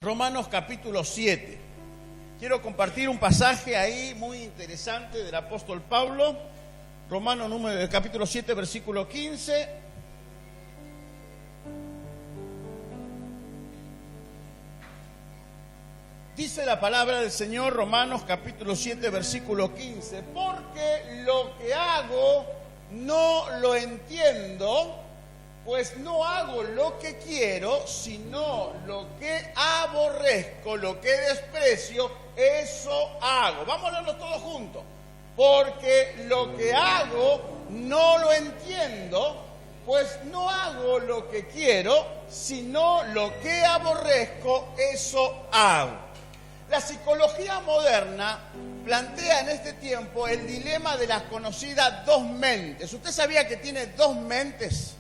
Romanos capítulo 7. Quiero compartir un pasaje ahí muy interesante del apóstol Pablo. Romanos capítulo 7, versículo 15. Dice la palabra del Señor, Romanos capítulo 7, versículo 15. Porque lo que hago no lo entiendo, pues no hago lo que quiero, sino lo que aborrezco, lo que desprecio, eso hago. Vamos a leerlo todos juntos. Porque lo que hago no lo entiendo, pues no hago lo que quiero, sino lo que aborrezco, eso hago. La psicología moderna plantea en este tiempo el dilema de las conocidas dos mentes. ¿Usted sabía que tiene dos mentes?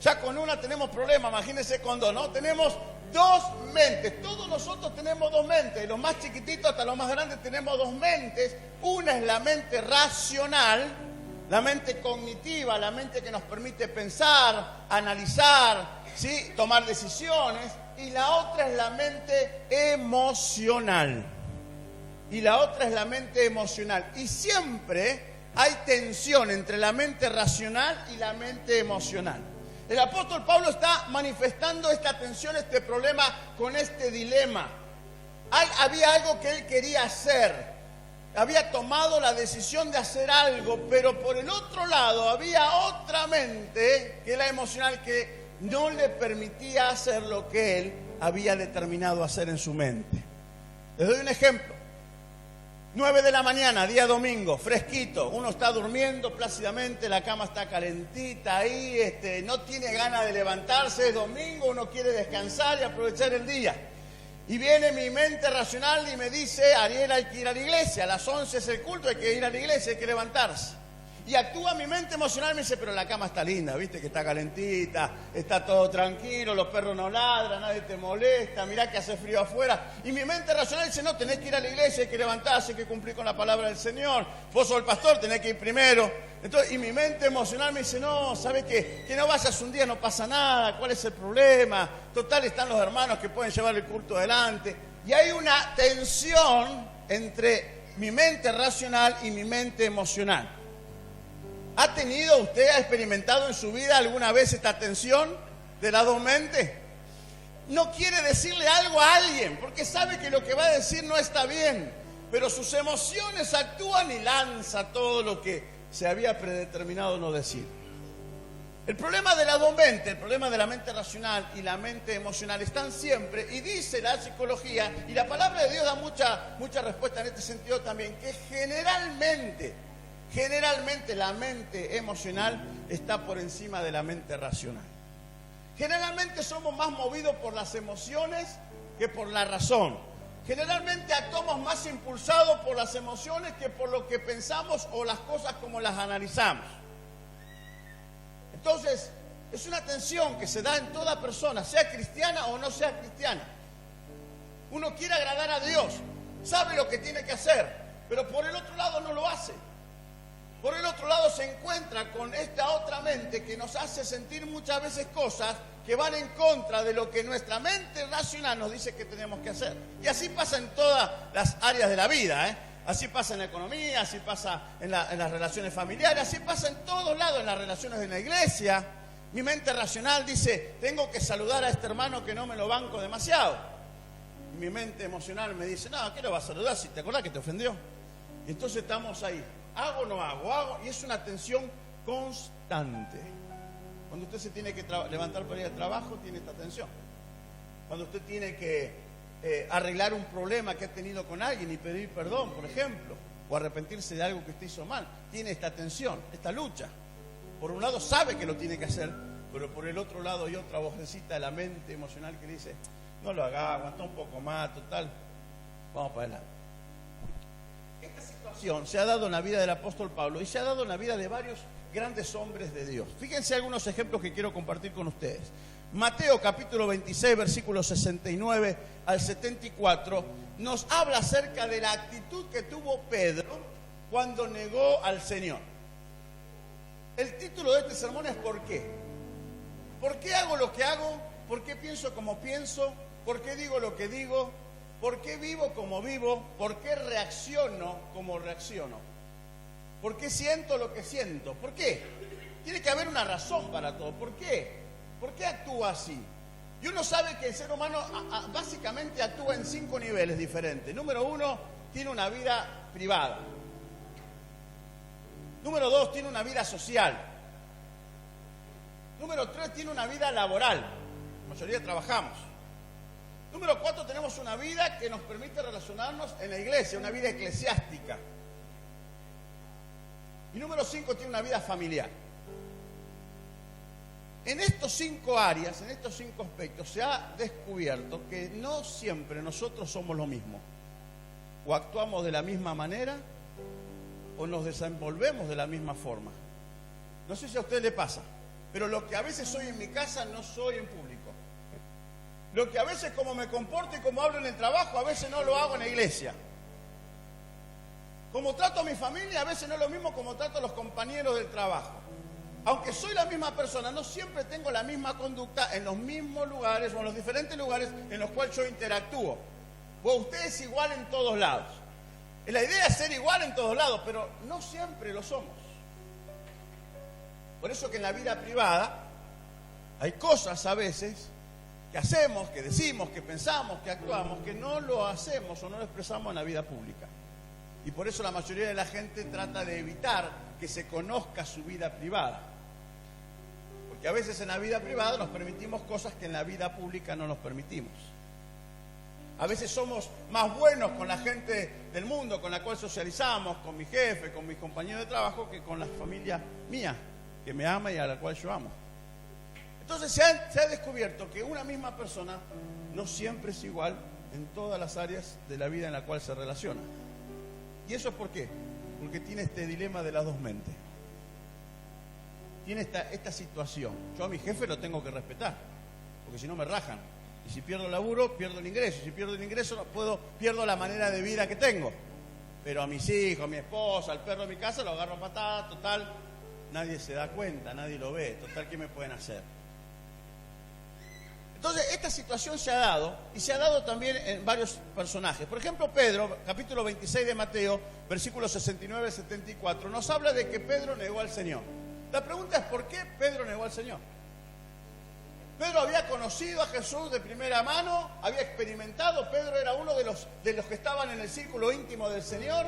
Ya con una tenemos problemas, imagínense con dos, ¿no? Tenemos dos mentes, todos nosotros tenemos dos mentes, los más chiquititos hasta los más grandes tenemos dos mentes. Una es la mente racional, la mente cognitiva, la mente que nos permite pensar, analizar, ¿sí? Tomar decisiones, y la otra es la mente emocional. Y siempre hay tensión entre la mente racional y la mente emocional. El apóstol Pablo está manifestando esta tensión, este problema con este dilema. Había algo que él quería hacer, había tomado la decisión de hacer algo, pero por el otro lado había otra mente, que es la emocional, que no le permitía hacer lo que él había determinado hacer en su mente. Les doy un ejemplo. 9 de la mañana, día domingo, fresquito, uno está durmiendo plácidamente, la cama está calentita ahí, no tiene ganas de levantarse, es domingo, uno quiere descansar y aprovechar el día. Y viene mi mente racional y me dice, Ariel, hay que ir a la iglesia, a las 11 es el culto, hay que ir a la iglesia, hay que levantarse. Y actúa mi mente emocional, me dice, pero la cama está linda, viste que está calentita, está todo tranquilo, los perros no ladran, nadie te molesta, mirá que hace frío afuera. Y mi mente racional dice, no, tenés que ir a la iglesia, hay que levantarse, hay que cumplir con la palabra del Señor. Vos sos el pastor, tenés que ir primero. Entonces, y mi mente emocional me dice, no, ¿sabés qué? Que no vayas un día, no pasa nada, ¿cuál es el problema? Total, están los hermanos que pueden llevar el culto adelante. Y hay una tensión entre mi mente racional y mi mente emocional. ¿Ha experimentado en su vida alguna vez esta tensión de las dos mentes? No quiere decirle algo a alguien porque sabe que lo que va a decir no está bien, pero sus emociones actúan y lanza todo lo que se había predeterminado no decir. El problema de las dos mentes, el problema de la mente racional y la mente emocional están siempre, y dice la psicología, y la palabra de Dios da mucha respuesta en este sentido también, que generalmente la mente emocional está por encima de la mente racional. Generalmente somos más movidos por las emociones que por la razón. Generalmente actuamos más impulsados por las emociones que por lo que pensamos o las cosas como las analizamos. Entonces, es una tensión que se da en toda persona, sea cristiana o no sea cristiana. Uno quiere agradar a Dios, sabe lo que tiene que hacer, pero por el otro lado no lo hace. Por el otro lado se encuentra con esta otra mente que nos hace sentir muchas veces cosas que van en contra de lo que nuestra mente racional nos dice que tenemos que hacer. Y así pasa en todas las áreas de la vida, ¿eh? Así pasa en la economía, así pasa en las relaciones familiares, así pasa en todos lados, en las relaciones de la iglesia. Mi mente racional dice, tengo que saludar a este hermano que no me lo banco demasiado. Y mi mente emocional me dice, no, ¿qué lo vas a saludar si te acordás que te ofendió? Y entonces estamos ahí. ¿Hago o no hago? Y es una tensión constante. Cuando usted se tiene que levantar para ir al trabajo, tiene esta tensión. Cuando usted tiene que arreglar un problema que ha tenido con alguien y pedir perdón, por ejemplo, o arrepentirse de algo que usted hizo mal, tiene esta tensión, esta lucha. Por un lado sabe que lo tiene que hacer, pero por el otro lado hay otra vocecita de la mente emocional que dice, no lo haga, aguanta un poco más, total, vamos para adelante. Esta situación se ha dado en la vida del apóstol Pablo y se ha dado en la vida de varios grandes hombres de Dios. Fíjense algunos ejemplos que quiero compartir con ustedes. Mateo capítulo 26, versículos 69 al 74, nos habla acerca de la actitud que tuvo Pedro cuando negó al Señor. El título de este sermón es ¿por qué? ¿Por qué hago lo que hago? ¿Por qué pienso como pienso? ¿Por qué digo lo que digo? ¿Por qué vivo como vivo? ¿Por qué reacciono como reacciono? ¿Por qué siento lo que siento? ¿Por qué? Tiene que haber una razón para todo. ¿Por qué? ¿Por qué actúa así? Y uno sabe que el ser humano básicamente actúa en 5 niveles diferentes. Número 1, tiene una vida privada. Número 2, tiene una vida social. Número 3, tiene una vida laboral. La mayoría trabajamos. Número 4, tenemos una vida que nos permite relacionarnos en la iglesia, una vida eclesiástica. Y número 5, tiene una vida familiar. En estos 5 áreas, en estos 5 aspectos, se ha descubierto que no siempre nosotros somos lo mismo. O actuamos de la misma manera, o nos desenvolvemos de la misma forma. No sé si a usted le pasa, pero lo que a veces soy en mi casa, no soy en público. Lo que a veces como me comporto y como hablo en el trabajo, a veces no lo hago en la iglesia. Como trato a mi familia, a veces no es lo mismo como trato a los compañeros del trabajo. Aunque soy la misma persona, no siempre tengo la misma conducta en los mismos lugares o en los diferentes lugares en los cuales yo interactúo. O usted es igual en todos lados. La idea es ser igual en todos lados, pero no siempre lo somos. Por eso que en la vida privada hay cosas a veces que hacemos, que decimos, que pensamos, que actuamos, que no lo hacemos o no lo expresamos en la vida pública. Y por eso la mayoría de la gente trata de evitar que se conozca su vida privada. Porque a veces en la vida privada nos permitimos cosas que en la vida pública no nos permitimos. A veces somos más buenos con la gente del mundo con la cual socializamos, con mi jefe, con mis compañeros de trabajo, que con la familia mía, que me ama y a la cual yo amo. Entonces se ha descubierto que una misma persona no siempre es igual en todas las áreas de la vida en la cual se relaciona. ¿Y eso es por qué? Porque tiene este dilema de las dos mentes. Tiene esta situación. Yo a mi jefe lo tengo que respetar, porque si no me rajan. Y si pierdo el laburo, pierdo el ingreso. Si pierdo el ingreso, pierdo la manera de vida que tengo. Pero a mis hijos, a mi esposa, al perro de mi casa, lo agarro a patadas, total, nadie se da cuenta, nadie lo ve. Total, ¿qué me pueden hacer? Entonces, esta situación se ha dado, y se ha dado también en varios personajes. Por ejemplo, Pedro, capítulo 26 de Mateo, versículos 69 y 74, nos habla de que Pedro negó al Señor. La pregunta es, ¿por qué Pedro negó al Señor? Pedro había conocido a Jesús de primera mano, había experimentado. Pedro era uno de los que estaban en el círculo íntimo del Señor,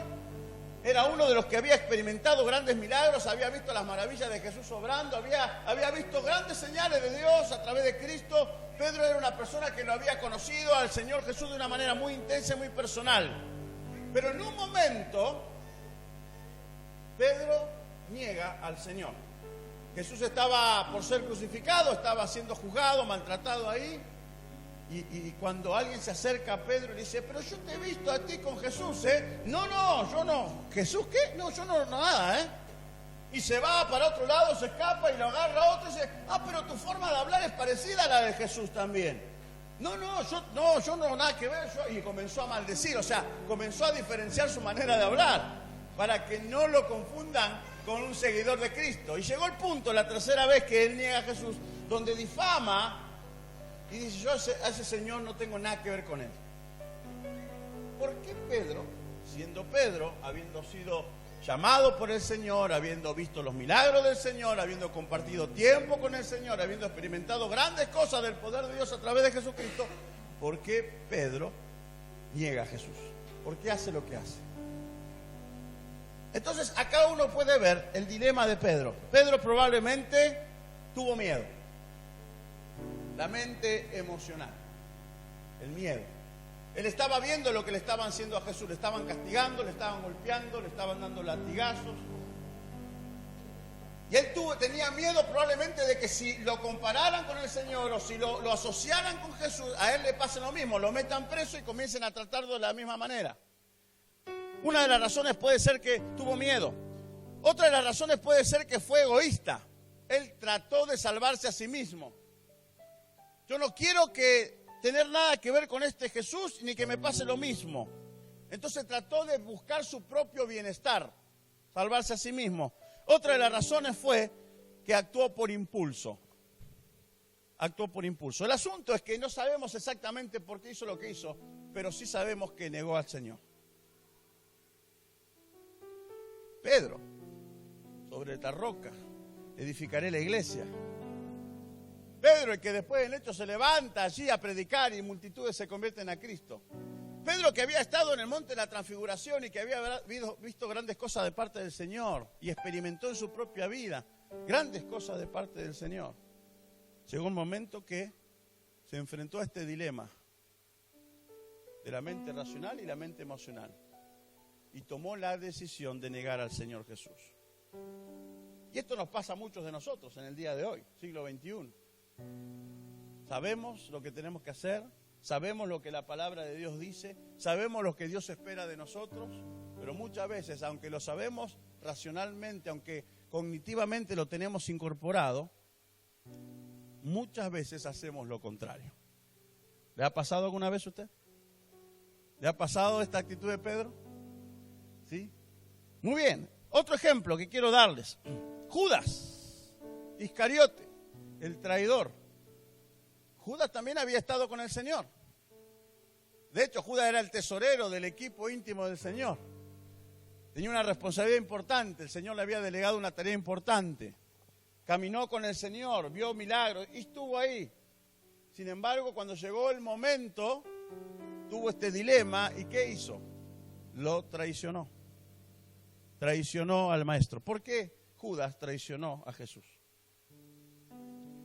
era uno de los que había experimentado grandes milagros, había visto las maravillas de Jesús obrando, había visto grandes señales de Dios a través de Cristo. Pedro era una persona que lo había conocido al Señor Jesús de una manera muy intensa y muy personal. Pero en un momento, Pedro niega al Señor. Jesús estaba por ser crucificado, estaba siendo juzgado, maltratado ahí. Y cuando alguien se acerca a Pedro y le dice, pero yo te he visto a ti con Jesús, ¿eh? No, yo no. ¿Jesús qué? No, yo no, nada, ¿eh? Y se va para otro lado, se escapa y lo agarra a otro y dice, pero tu forma de hablar es parecida a la de Jesús también. No, yo no, nada que ver. Y comenzó a maldecir, o sea, comenzó a diferenciar su manera de hablar para que no lo confundan con un seguidor de Cristo. Y llegó el punto, la tercera vez que él niega a Jesús, donde difama y dice, yo a ese Señor no tengo nada que ver con él. ¿Por qué Pedro, siendo Pedro, habiendo sido llamado por el Señor, habiendo visto los milagros del Señor, habiendo compartido tiempo con el Señor, habiendo experimentado grandes cosas del poder de Dios a través de Jesucristo, ¿por qué Pedro niega a Jesús? ¿Por qué hace lo que hace? Entonces, acá uno puede ver el dilema de Pedro. Pedro probablemente tuvo miedo. La mente emocional, el miedo. Él estaba viendo lo que le estaban haciendo a Jesús, le estaban castigando, le estaban golpeando, le estaban dando latigazos. Y él tenía miedo probablemente de que si lo compararan con el Señor o si lo asociaran con Jesús, a él le pase lo mismo, lo metan preso y comiencen a tratarlo de la misma manera. Una de las razones puede ser que tuvo miedo. Otra de las razones puede ser que fue egoísta. Él trató de salvarse a sí mismo. Yo no quiero tener nada que ver con este Jesús ni que me pase lo mismo. Entonces trató de buscar su propio bienestar, salvarse a sí mismo. Otra de las razones fue que actuó por impulso. actuó por impulso. El asunto es que no sabemos exactamente por qué hizo lo que hizo, pero sí sabemos que negó al Señor. Pedro, sobre esta roca edificaré la iglesia. Pedro, el que después del hecho se levanta allí a predicar y multitudes se convierten a Cristo. Pedro, que había estado en el monte de la transfiguración y que había visto grandes cosas de parte del Señor y experimentó en su propia vida grandes cosas de parte del Señor. Llegó un momento que se enfrentó a este dilema de la mente racional y la mente emocional y tomó la decisión de negar al Señor Jesús. Y esto nos pasa a muchos de nosotros en el día de hoy, siglo XXI. Sabemos lo que tenemos que hacer, sabemos lo que la palabra de Dios dice, sabemos lo que Dios espera de nosotros, pero muchas veces, aunque lo sabemos racionalmente, aunque cognitivamente lo tenemos incorporado, muchas veces hacemos lo contrario. ¿Le ha pasado alguna vez a usted? ¿Le ha pasado esta actitud de Pedro? ¿Sí? Muy bien. Otro ejemplo que quiero darles. Judas Iscariote, el traidor. Judas también había estado con el Señor. De hecho, Judas era el tesorero del equipo íntimo del Señor. Tenía una responsabilidad importante. El Señor le había delegado una tarea importante. Caminó con el Señor, vio milagros y estuvo ahí. Sin embargo, cuando llegó el momento, tuvo este dilema. ¿Y qué hizo? Lo traicionó. Traicionó al Maestro. ¿Por qué Judas traicionó a Jesús?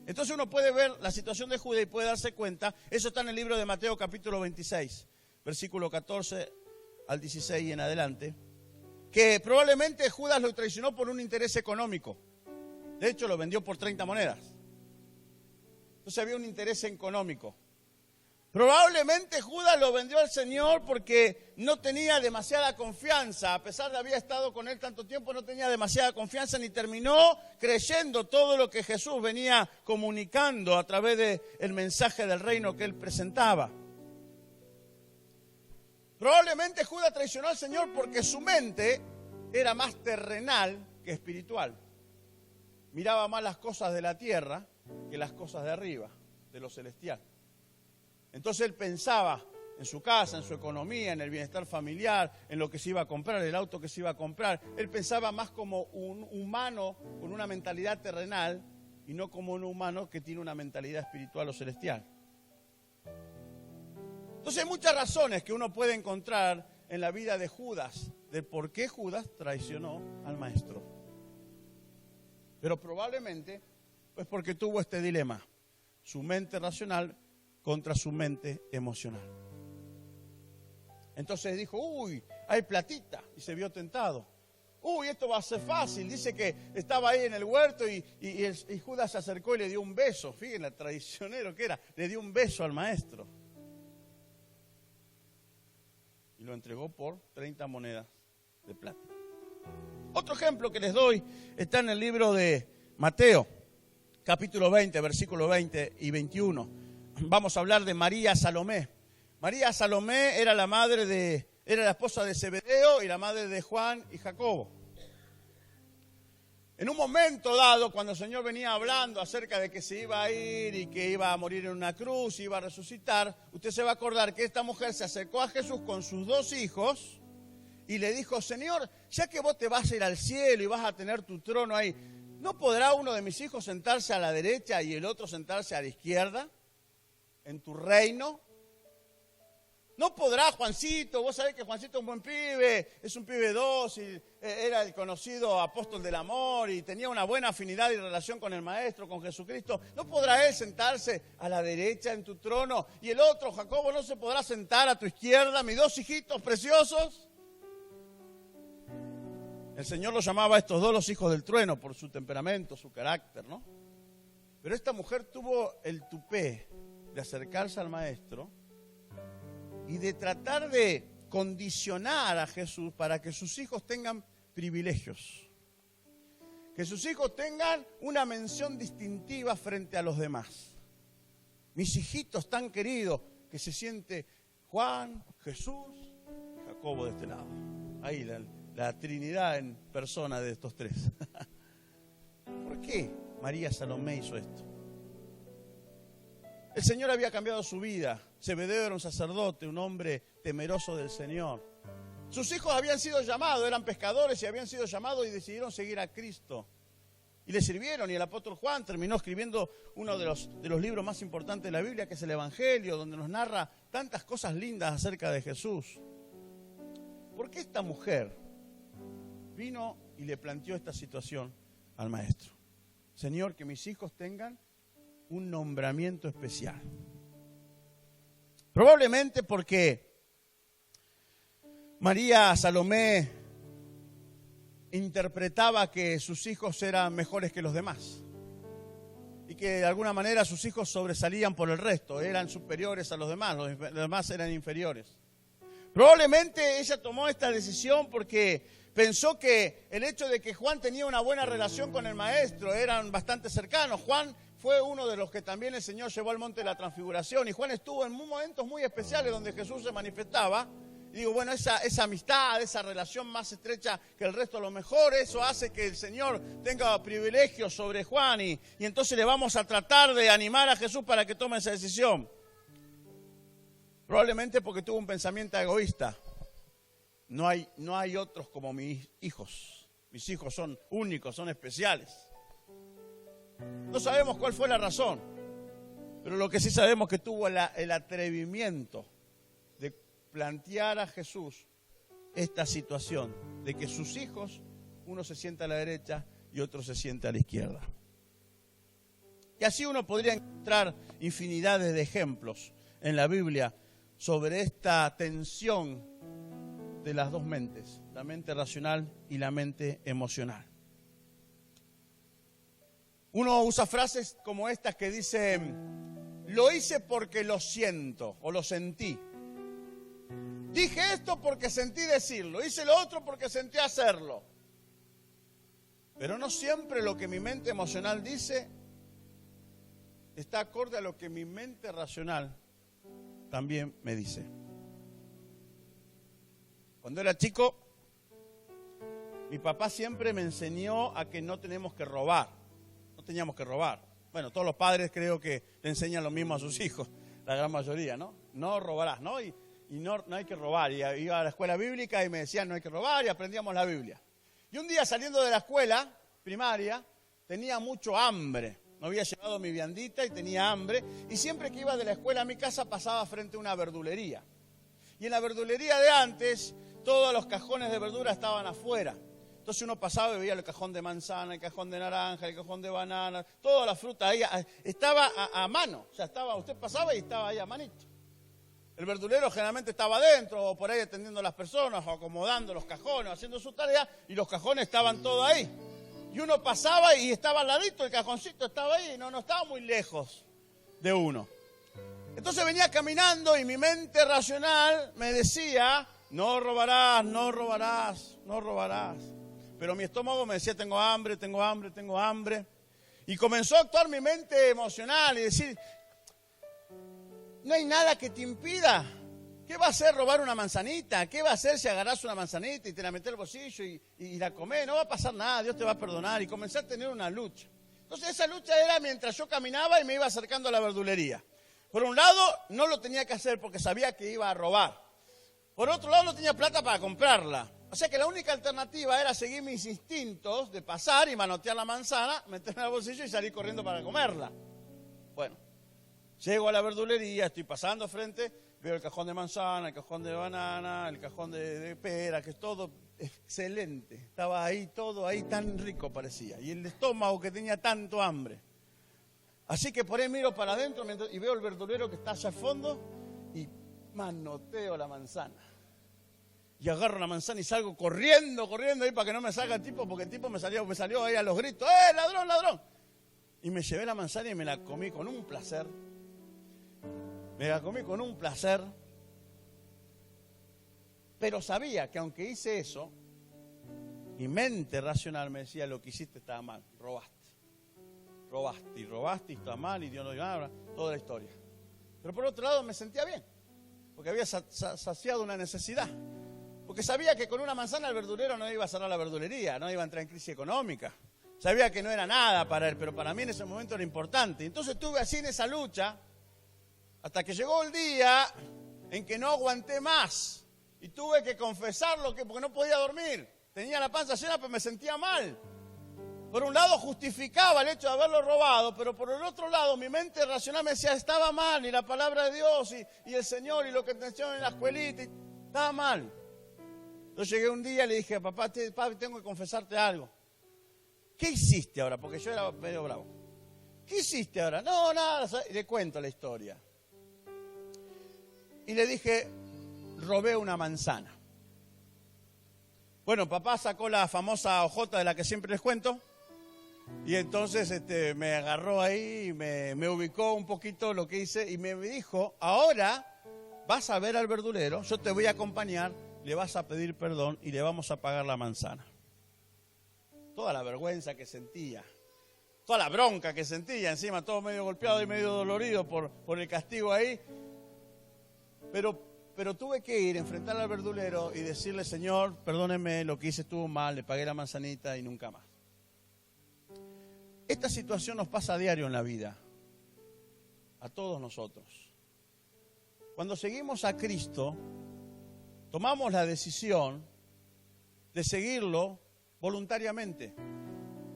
Entonces uno puede ver la situación de Judas y puede darse cuenta. Eso está en el libro de Mateo capítulo 26, versículo 14 al 16 y en adelante. Que probablemente Judas lo traicionó por un interés económico. De hecho, lo vendió por 30 monedas. Entonces había un interés económico. Probablemente Judas lo vendió al Señor porque no tenía demasiada confianza. A pesar de haber estado con él tanto tiempo, no tenía demasiada confianza ni terminó creyendo todo lo que Jesús venía comunicando a través del mensaje del reino que él presentaba. Probablemente Judas traicionó al Señor porque su mente era más terrenal que espiritual. Miraba más las cosas de la tierra que las cosas de arriba, de lo celestial. Entonces él pensaba en su casa, en su economía, en el bienestar familiar, en lo que se iba a comprar, el auto que se iba a comprar. Él pensaba más como un humano con una mentalidad terrenal y no como un humano que tiene una mentalidad espiritual o celestial. Entonces hay muchas razones que uno puede encontrar en la vida de Judas, de por qué Judas traicionó al Maestro. Pero probablemente pues porque tuvo este dilema, su mente racional contra su mente emocional. Entonces dijo, uy, hay platita, y se vio tentado. Uy, esto va a ser fácil. Dice que estaba ahí en el huerto y Judas se acercó y le dio un beso. Fíjense, el traicionero que era, le dio un beso al Maestro. Y lo entregó por 30 monedas de plata. Otro ejemplo que les doy está en el libro de Mateo, capítulo 20, versículos 20 y 21. Vamos a hablar de María Salomé. María Salomé era la esposa de Zebedeo y la madre de Juan y Jacobo. En un momento dado, cuando el Señor venía hablando acerca de que se iba a ir y que iba a morir en una cruz, iba a resucitar, usted se va a acordar que esta mujer se acercó a Jesús con sus 2 hijos y le dijo, Señor, ya que vos te vas a ir al cielo y vas a tener tu trono ahí, ¿no podrá uno de mis hijos sentarse a la derecha y el otro sentarse a la izquierda en tu reino? No podrá Juancito, vos sabés que Juancito es un buen pibe, es un pibe dócil, era el conocido apóstol del amor y tenía una buena afinidad y relación con el Maestro, con Jesucristo. ¿No podrá él sentarse a la derecha en tu trono? Y el otro, Jacobo, ¿no se podrá sentar a tu izquierda, mis 2 hijitos preciosos? El Señor los llamaba a estos 2 los hijos del trueno por su temperamento, su carácter, ¿no? Pero esta mujer tuvo el tupé de acercarse al Maestro y de tratar de condicionar a Jesús para que sus hijos tengan privilegios, que sus hijos tengan una mención distintiva frente a los demás. Mis hijitos tan queridos, que se siente Juan, Jesús y Jacobo de este lado. Ahí la Trinidad en persona de estos 3. ¿Por qué María Salomé hizo esto? El Señor había cambiado su vida. Zebedeo era un sacerdote, un hombre temeroso del Señor. Sus hijos habían sido llamados, eran pescadores y habían sido llamados y decidieron seguir a Cristo. Y le sirvieron, y el apóstol Juan terminó escribiendo uno de los libros más importantes de la Biblia, que es el Evangelio, donde nos narra tantas cosas lindas acerca de Jesús. ¿Por qué esta mujer vino y le planteó esta situación al maestro? Señor, que mis hijos tengan un nombramiento especial. Probablemente porque María Salomé interpretaba que sus hijos eran mejores que los demás y que de alguna manera sus hijos sobresalían por el resto, eran superiores a los demás eran inferiores. Probablemente ella tomó esta decisión porque pensó que el hecho de que Juan tenía una buena relación con el maestro, eran bastante cercanos. Juan fue uno de los que también el Señor llevó al monte de la transfiguración, y Juan estuvo en momentos muy especiales donde Jesús se manifestaba. Y digo, bueno, esa amistad, esa relación más estrecha que el resto, a lo mejor eso hace que el Señor tenga privilegios sobre Juan, y entonces le vamos a tratar de animar a Jesús para que tome esa decisión. Probablemente porque tuvo un pensamiento egoísta. No hay otros como mis hijos. Mis hijos son únicos, son especiales. No sabemos cuál fue la razón, pero lo que sí sabemos es que tuvo el atrevimiento de plantear a Jesús esta situación de que sus hijos, uno se sienta a la derecha y otro se sienta a la izquierda. Y así uno podría encontrar infinidades de ejemplos en la Biblia sobre esta tensión de las dos mentes, la mente racional y la mente emocional. Uno usa frases como estas que dicen: lo hice porque lo siento o lo sentí. Dije esto porque sentí decirlo, hice lo otro porque sentí hacerlo. Pero no siempre lo que mi mente emocional dice está acorde a lo que mi mente racional también me dice. Cuando era chico, mi papá siempre me enseñó a que no tenemos que robar. No teníamos que robar. Bueno, todos los padres creo que le enseñan lo mismo a sus hijos, la gran mayoría, ¿no? No robarás, ¿no? Y no hay que robar. Y iba a la escuela bíblica y me decían no hay que robar, y aprendíamos la Biblia. Y un día, saliendo de la escuela primaria, tenía mucho hambre. Me había llevado mi viandita y tenía hambre, y siempre que iba de la escuela a mi casa pasaba frente a una verdulería. Y en la verdulería de antes, todos los cajones de verdura estaban afuera. Entonces uno pasaba y veía el cajón de manzana, el cajón de naranja, el cajón de banana, toda la fruta ahí estaba a mano. O sea, usted pasaba y estaba ahí a manito. El verdulero generalmente estaba adentro, o por ahí atendiendo a las personas, o acomodando los cajones, haciendo su tarea, y los cajones estaban todos ahí. Y uno pasaba y estaba al ladito, el cajoncito estaba ahí, no estaba muy lejos de uno. Entonces venía caminando y mi mente racional me decía: no robarás, no robarás, no robarás. Pero mi estómago me decía: tengo hambre, tengo hambre, tengo hambre. Y comenzó a actuar mi mente emocional y decir: no hay nada que te impida. ¿Qué va a hacer robar una manzanita? ¿Qué va a hacer si agarrás una manzanita y te la metés al bolsillo y la comés? No va a pasar nada, Dios te va a perdonar. Y comencé a tener una lucha. Entonces esa lucha era mientras yo caminaba y me iba acercando a la verdulería. Por un lado, no lo tenía que hacer porque sabía que iba a robar. Por otro lado, no tenía plata para comprarla. O sea que la única alternativa era seguir mis instintos de pasar y manotear la manzana, meterla al bolsillo y salir corriendo para comerla. Bueno, llego a la verdulería, estoy pasando frente, veo el cajón de manzana, el cajón de banana, el cajón de pera, que es todo excelente. Estaba ahí, todo ahí tan rico parecía. Y el estómago que tenía tanto hambre. Así que por ahí miro para adentro y veo el verdulero que está allá al fondo y manoteo la manzana. Y agarro la manzana y salgo corriendo ahí para que no me salga el tipo, porque el tipo me salió ahí a los gritos: ladrón, ladrón. Y me llevé la manzana y me la comí con un placer. Pero sabía que aunque hice eso, mi mente racional me decía: lo que hiciste estaba mal, robaste y está mal y Dios no dio nada, toda la historia. Pero por otro lado me sentía bien, porque había saciado una necesidad. Porque sabía que con una manzana el verdulero no iba a cerrar la verdulería, no iba a entrar en crisis económica. Sabía que no era nada para él, pero para mí en ese momento era importante. Entonces estuve así en esa lucha, Hasta que llegó el día en que no aguanté más y tuve que confesarlo porque no podía dormir. Tenía la panza llena, pero me sentía mal. Por un lado justificaba el hecho de haberlo robado, pero por el otro lado mi mente racional me decía, estaba mal, y la palabra de Dios, y el Señor, y lo que te enseñaron en la escuelita, estaba mal. Entonces llegué un día y le dije, papá, tengo que confesarte algo. ¿Qué hiciste ahora? Porque yo era medio bravo. ¿Qué hiciste ahora? No, nada, y le cuento la historia. Y le dije, robé una manzana. Bueno, papá sacó la famosa hojota de la que siempre les cuento. Y entonces me agarró ahí, me ubicó un poquito lo que hice y me dijo, ahora vas a ver al verdulero, yo te voy a acompañar, le vas a pedir perdón y le vamos a pagar la manzana. Toda la vergüenza que sentía, toda la bronca que sentía, encima todo medio golpeado y medio dolorido por el castigo ahí. Pero tuve que ir, enfrentar al verdulero y decirle, Señor, perdóneme, lo que hice estuvo mal, le pagué la manzanita y nunca más. Esta situación nos pasa a diario en la vida, a todos nosotros. Cuando seguimos a Cristo, tomamos la decisión de seguirlo voluntariamente.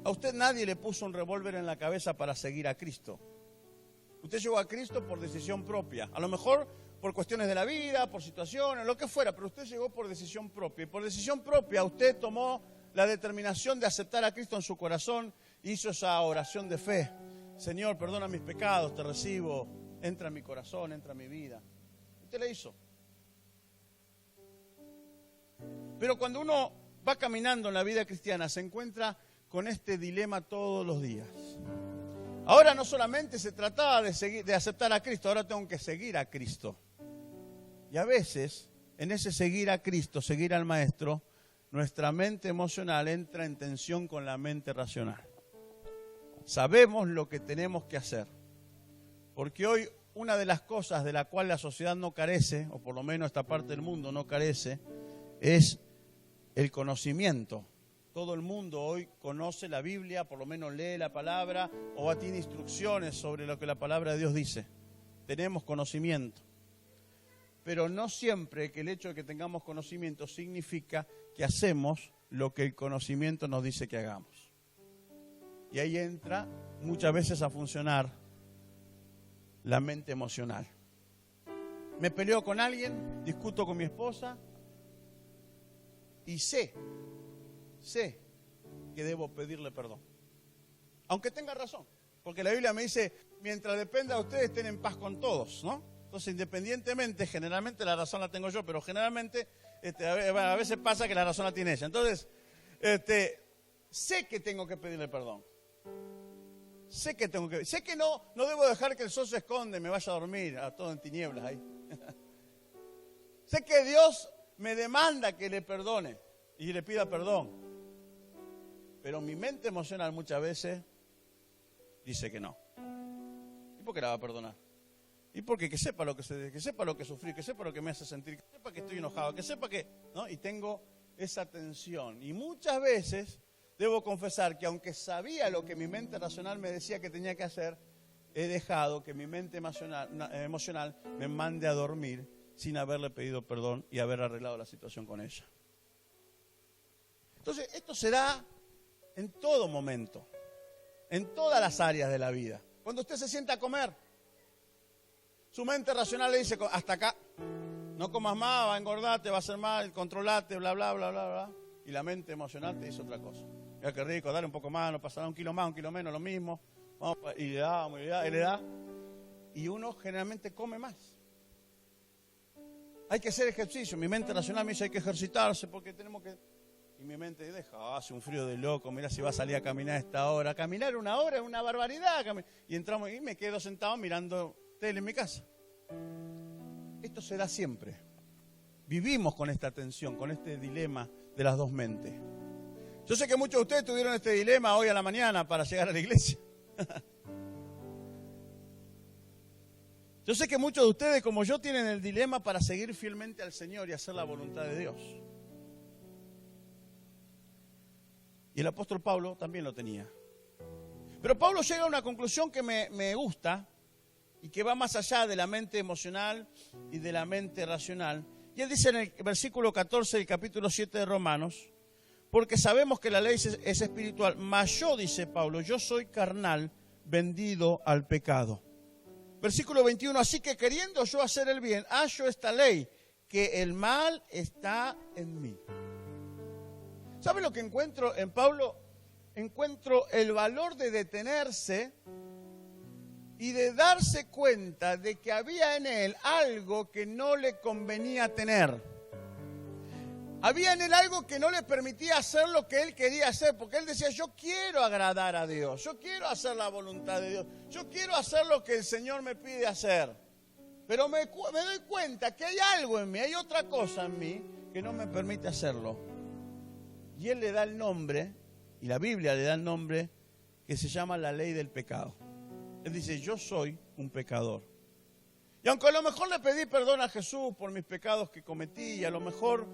A usted nadie le puso un revólver en la cabeza para seguir a Cristo. Usted llegó a Cristo por decisión propia, a lo mejor por cuestiones de la vida, por situaciones, lo que fuera, pero usted llegó por decisión propia. Y por decisión propia usted tomó la determinación de aceptar a Cristo en su corazón, hizo esa oración de fe. Señor, perdona mis pecados, te recibo, entra en mi corazón, entra en mi vida. Usted la hizo. Pero cuando uno va caminando en la vida cristiana, se encuentra con este dilema todos los días. Ahora no solamente se trataba de aceptar a Cristo, ahora tengo que seguir a Cristo. Y a veces, en ese seguir a Cristo, seguir al Maestro, nuestra mente emocional entra en tensión con la mente racional. Sabemos lo que tenemos que hacer, porque hoy una de las cosas de la cual la sociedad no carece, o por lo menos esta parte del mundo no carece, es el conocimiento. Todo el mundo hoy conoce la Biblia, por lo menos lee la palabra, o tiene instrucciones sobre lo que la palabra de Dios dice. Tenemos conocimiento. Pero no siempre que el hecho de que tengamos conocimiento significa que hacemos lo que el conocimiento nos dice que hagamos. Y ahí entra muchas veces a funcionar la mente emocional. Me peleo con alguien, discuto con mi esposa y sé que debo pedirle perdón. Aunque tenga razón, porque la Biblia me dice, mientras dependa de ustedes, estén en paz con todos, ¿no? Entonces, independientemente, generalmente la razón la tengo yo, pero generalmente a veces pasa que la razón la tiene ella. Entonces, sé que tengo que pedirle perdón. Sé que no debo dejar que el sol se esconde y me vaya a dormir, a todo en tinieblas ahí. Sé que Dios me demanda que le perdone y le pida perdón. Pero mi mente emocional muchas veces dice que no. ¿Y por qué la va a perdonar? Y porque que sepa lo que sufrí, que sepa lo que me hace sentir, que sepa que estoy enojado, que sepa que, ¿no? Y tengo esa tensión. Y muchas veces debo confesar que aunque sabía lo que mi mente racional me decía que tenía que hacer, he dejado que mi mente emocional me mande a dormir sin haberle pedido perdón y haber arreglado la situación con ella. Entonces, esto se da en todo momento, en todas las áreas de la vida. Cuando usted se sienta a comer, su mente racional le dice, hasta acá, no comas más, va a engordar, te va a hacer mal, controlate, bla, bla, bla, bla, bla. Y la mente emocional te dice otra cosa. Mira qué rico, dale un poco más, no pasará un kilo más, un kilo menos, lo mismo. Y le da. Y uno generalmente come más. Hay que hacer ejercicio. Mi mente racional me dice, hay que ejercitarse porque tenemos que... Y mi mente deja, hace un frío de loco, mira si va a salir a caminar a esta hora. Caminar una hora es una barbaridad. Y entramos y me quedo sentado mirando tele en mi casa. Esto se da siempre. Vivimos con esta tensión, con este dilema de las dos mentes. Yo sé que muchos de ustedes tuvieron este dilema hoy a la mañana para llegar a la iglesia. Yo sé que muchos de ustedes, como yo, tienen el dilema para seguir fielmente al Señor y hacer la voluntad de Dios. Y el apóstol Pablo también lo tenía. Pero Pablo llega a una conclusión que me gusta, y que va más allá de la mente emocional y de la mente racional. Y él dice en el versículo 14 del capítulo 7 de Romanos, porque sabemos que la ley es espiritual, mas yo, dice Pablo, yo soy carnal, vendido al pecado. Versículo 21, así que queriendo yo hacer el bien, hallo esta ley, que el mal está en mí. ¿Sabe lo que encuentro en Pablo? Encuentro el valor de detenerse y de darse cuenta de que había en él algo que no le convenía tener. Había en él algo que no le permitía hacer lo que él quería hacer, porque él decía, yo quiero agradar a Dios, yo quiero hacer la voluntad de Dios, yo quiero hacer lo que el Señor me pide hacer. Pero me doy cuenta que hay algo en mí, hay otra cosa en mí que no me permite hacerlo. Y él le da el nombre, y la Biblia le da el nombre, que se llama la ley del pecado. Él dice, yo soy un pecador. Y aunque a lo mejor le pedí perdón a Jesús por mis pecados que cometí, y a lo mejor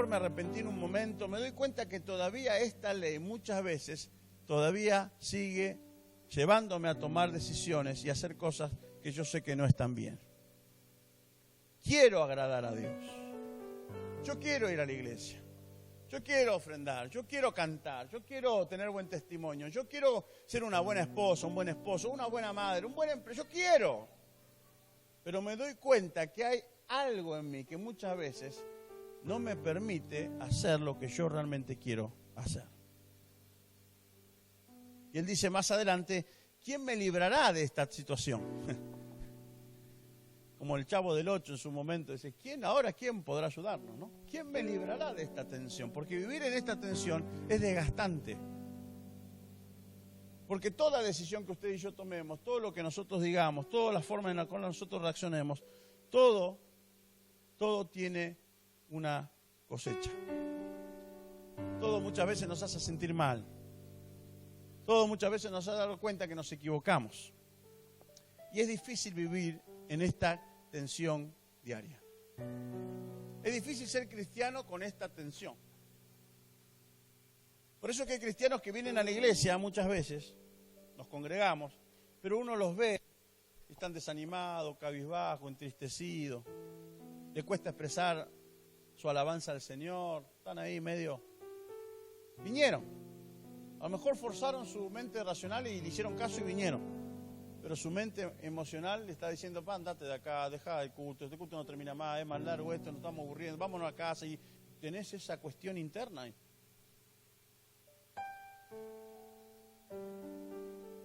me arrepentí en un momento, me doy cuenta que todavía esta ley muchas veces todavía sigue llevándome a tomar decisiones y a hacer cosas que yo sé que no están bien. Quiero agradar a Dios. Yo quiero ir a la iglesia. Yo quiero ofrendar, yo quiero cantar, yo quiero tener buen testimonio, yo quiero ser una buena esposa, un buen esposo, una buena madre, un buen empresario, yo quiero. Pero me doy cuenta que hay algo en mí que muchas veces no me permite hacer lo que yo realmente quiero hacer. Y él dice más adelante, ¿quién me librará de esta situación? Como el Chavo del Ocho en su momento dice, ¿quién podrá ayudarnos? ¿No? ¿Quién me librará de esta tensión? Porque vivir en esta tensión es desgastante. Porque toda decisión que usted y yo tomemos, todo lo que nosotros digamos, toda la forma en la cual nosotros reaccionemos, todo tiene una cosecha. Todo muchas veces nos hace sentir mal. Todo muchas veces nos ha dado cuenta que nos equivocamos. Y es difícil vivir en esta tensión diaria. Es difícil ser cristiano con esta tensión. Por eso es que hay cristianos que vienen a la iglesia muchas veces, nos congregamos, pero uno los ve, están desanimados, cabizbajos, entristecidos, les cuesta expresar su alabanza al Señor, están ahí medio... Vinieron, a lo mejor forzaron su mente racional y le hicieron caso y vinieron. Pero su mente emocional le está diciendo, andate de acá, deja el culto, este culto no termina más, es más largo esto, nos estamos aburriendo, vámonos a casa. Y tenés esa cuestión interna ahí.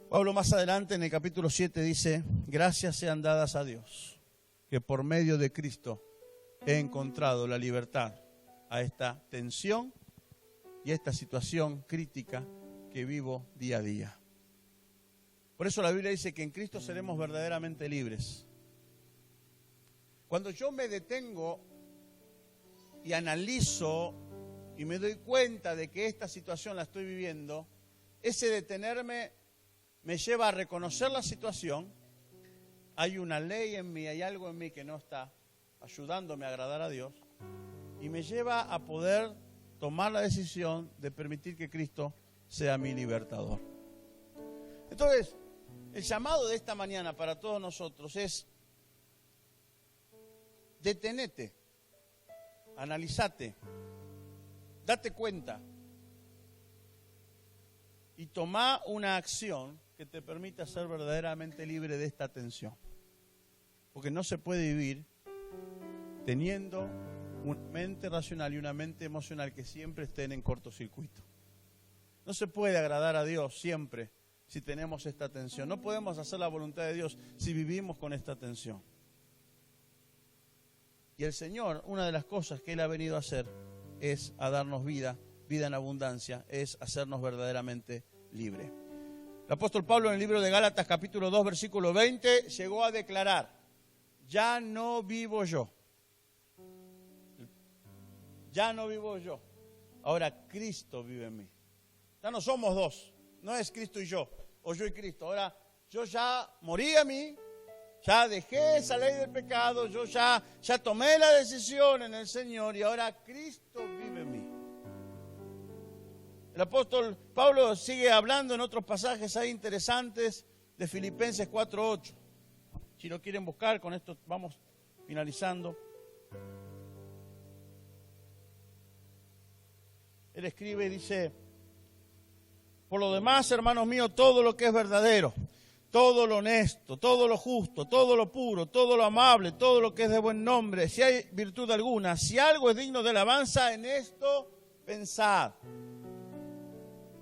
Pablo más adelante en el capítulo 7 dice, gracias sean dadas a Dios, que por medio de Cristo he encontrado la libertad a esta tensión y a esta situación crítica que vivo día a día. Por eso la Biblia dice que en Cristo seremos verdaderamente libres. Cuando yo me detengo y analizo y me doy cuenta de que esta situación la estoy viviendo, ese detenerme me lleva a reconocer la situación. Hay una ley en mí, hay algo en mí que no está ayudándome a agradar a Dios y me lleva a poder tomar la decisión de permitir que Cristo sea mi libertador. Entonces, el llamado de esta mañana para todos nosotros es detenete, analizate, date cuenta y toma una acción que te permita ser verdaderamente libre de esta tensión. Porque no se puede vivir teniendo una mente racional y una mente emocional que siempre estén en cortocircuito. No se puede agradar a Dios siempre si tenemos esta tensión. No podemos hacer la voluntad de Dios si vivimos con esta tensión. Y el Señor, una de las cosas que Él ha venido a hacer es a darnos vida en abundancia, es hacernos verdaderamente libres. El apóstol Pablo en el libro de Gálatas capítulo 2 versículo 20 llegó a declarar, ya no vivo yo. Ya no vivo yo. Ahora Cristo vive en mí. Ya no somos dos. No es Cristo y yo, o yo y Cristo. Ahora, yo ya morí a mí, ya dejé esa ley del pecado, yo ya tomé la decisión en el Señor y ahora Cristo vive en mí. El apóstol Pablo sigue hablando en otros pasajes ahí interesantes de Filipenses 4:8. Si lo quieren buscar, con esto vamos finalizando. Él escribe y dice: por lo demás, hermanos míos, todo lo que es verdadero, todo lo honesto, todo lo justo, todo lo puro, todo lo amable, todo lo que es de buen nombre, si hay virtud alguna, si algo es digno de alabanza, en esto pensad.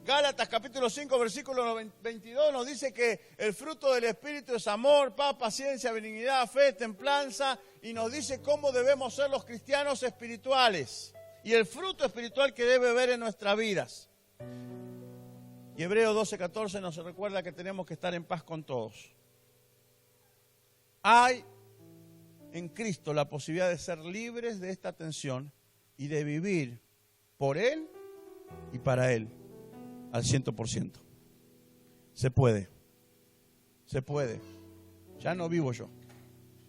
Gálatas capítulo 5, versículo 22 nos dice que el fruto del Espíritu es amor, paz, paciencia, benignidad, fe, templanza, y nos dice cómo debemos ser los cristianos espirituales y el fruto espiritual que debe haber en nuestras vidas. Y Hebreos 12, 14 nos recuerda que tenemos que estar en paz con todos. Hay en Cristo la posibilidad de ser libres de esta tensión y de vivir por Él y para Él al 100%. Se puede. Se puede. Ya no vivo yo.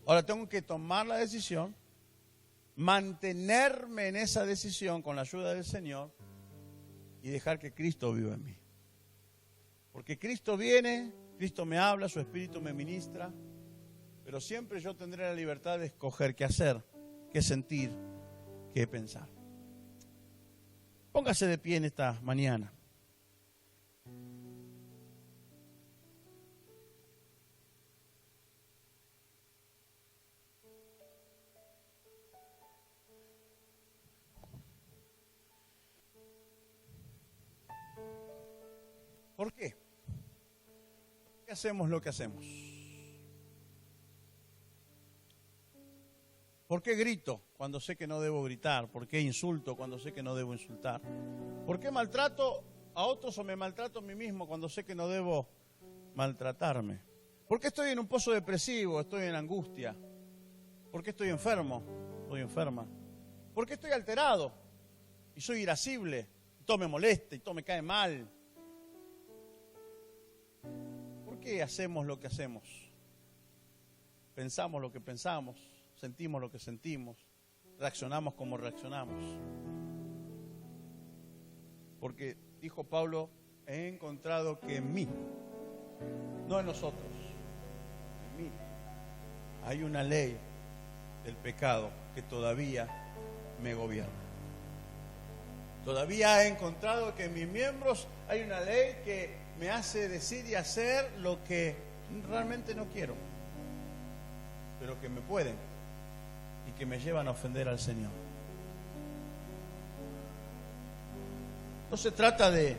Ahora tengo que tomar la decisión, mantenerme en esa decisión con la ayuda del Señor y dejar que Cristo viva en mí. Porque Cristo viene, Cristo me habla, su Espíritu me ministra, pero siempre yo tendré la libertad de escoger qué hacer, qué sentir, qué pensar. Póngase de pie en esta mañana. ¿Por qué? ¿Por qué hacemos lo que hacemos? ¿Por qué grito cuando sé que no debo gritar? ¿Por qué insulto cuando sé que no debo insultar? ¿Por qué maltrato a otros o me maltrato a mí mismo cuando sé que no debo maltratarme? ¿Por qué estoy en un pozo depresivo? Estoy en angustia. ¿Por qué estoy enfermo? Estoy enferma. ¿Por qué estoy alterado? Y soy irascible. Y todo me molesta y todo me cae mal. ¿Por qué hacemos lo que hacemos? Pensamos lo que pensamos, sentimos lo que sentimos, reaccionamos como reaccionamos. Porque, dijo Pablo, he encontrado que en mí, no en nosotros, en mí, hay una ley del pecado que todavía me gobierna. Todavía he encontrado que en mis miembros hay una ley que me hace decir y hacer lo que realmente no quiero, pero que me pueden y que me llevan a ofender al Señor. No se trata de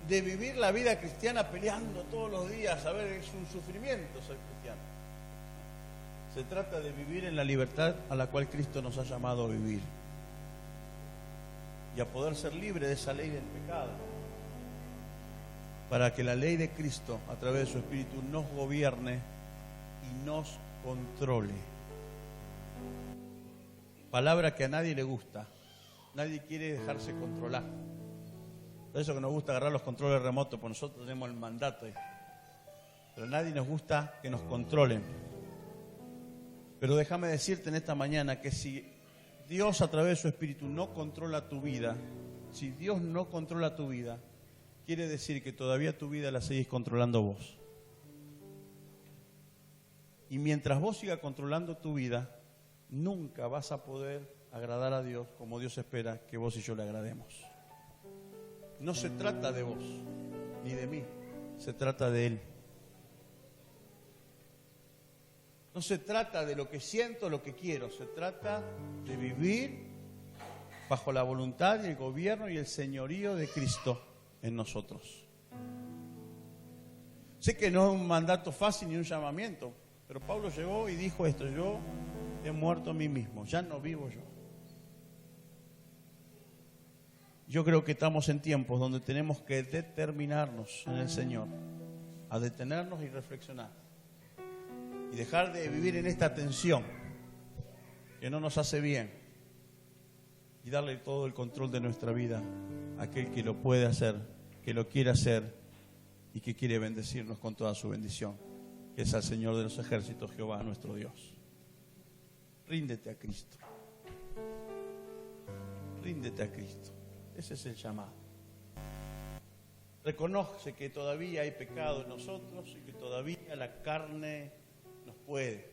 vivir la vida cristiana peleando todos los días. A ver, es un sufrimiento ser cristiano. Se trata de vivir en la libertad a la cual Cristo nos ha llamado a vivir y a poder ser libre de esa ley del pecado, para que la ley de Cristo a través de su Espíritu nos gobierne y nos controle. Palabra que a nadie le gusta. Nadie quiere dejarse controlar. Por eso que nos gusta agarrar los controles remotos, porque nosotros tenemos el mandato ahí. Pero a nadie nos gusta que nos controlen. Pero déjame decirte en esta mañana que si Dios a través de su Espíritu no controla tu vida, si Dios no controla tu vida, quiere decir que todavía tu vida la seguís controlando vos. Y mientras vos sigas controlando tu vida, nunca vas a poder agradar a Dios como Dios espera que vos y yo le agrademos. No se trata de vos, ni de mí, se trata de Él. No se trata de lo que siento, lo que quiero, se trata de vivir bajo la voluntad y el gobierno y el señorío de Cristo en nosotros. Sé que no es un mandato fácil ni un llamamiento, pero Pablo llegó y dijo esto: yo he muerto a mí mismo, ya no vivo yo. Yo creo que estamos en tiempos donde tenemos que determinarnos en el Señor, a detenernos y reflexionar. Y dejar de vivir en esta tensión que no nos hace bien. Y darle todo el control de nuestra vida a aquel que lo puede hacer, que lo quiere hacer y que quiere bendecirnos con toda su bendición, que es al Señor de los ejércitos, Jehová nuestro Dios. Ríndete a Cristo. Ríndete a Cristo. Ese es el llamado. Reconoce que todavía hay pecado en nosotros y que todavía la carne nos puede.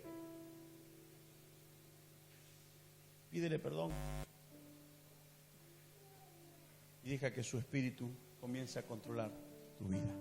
Pídele perdón y deja que su espíritu comience a controlar tu vida.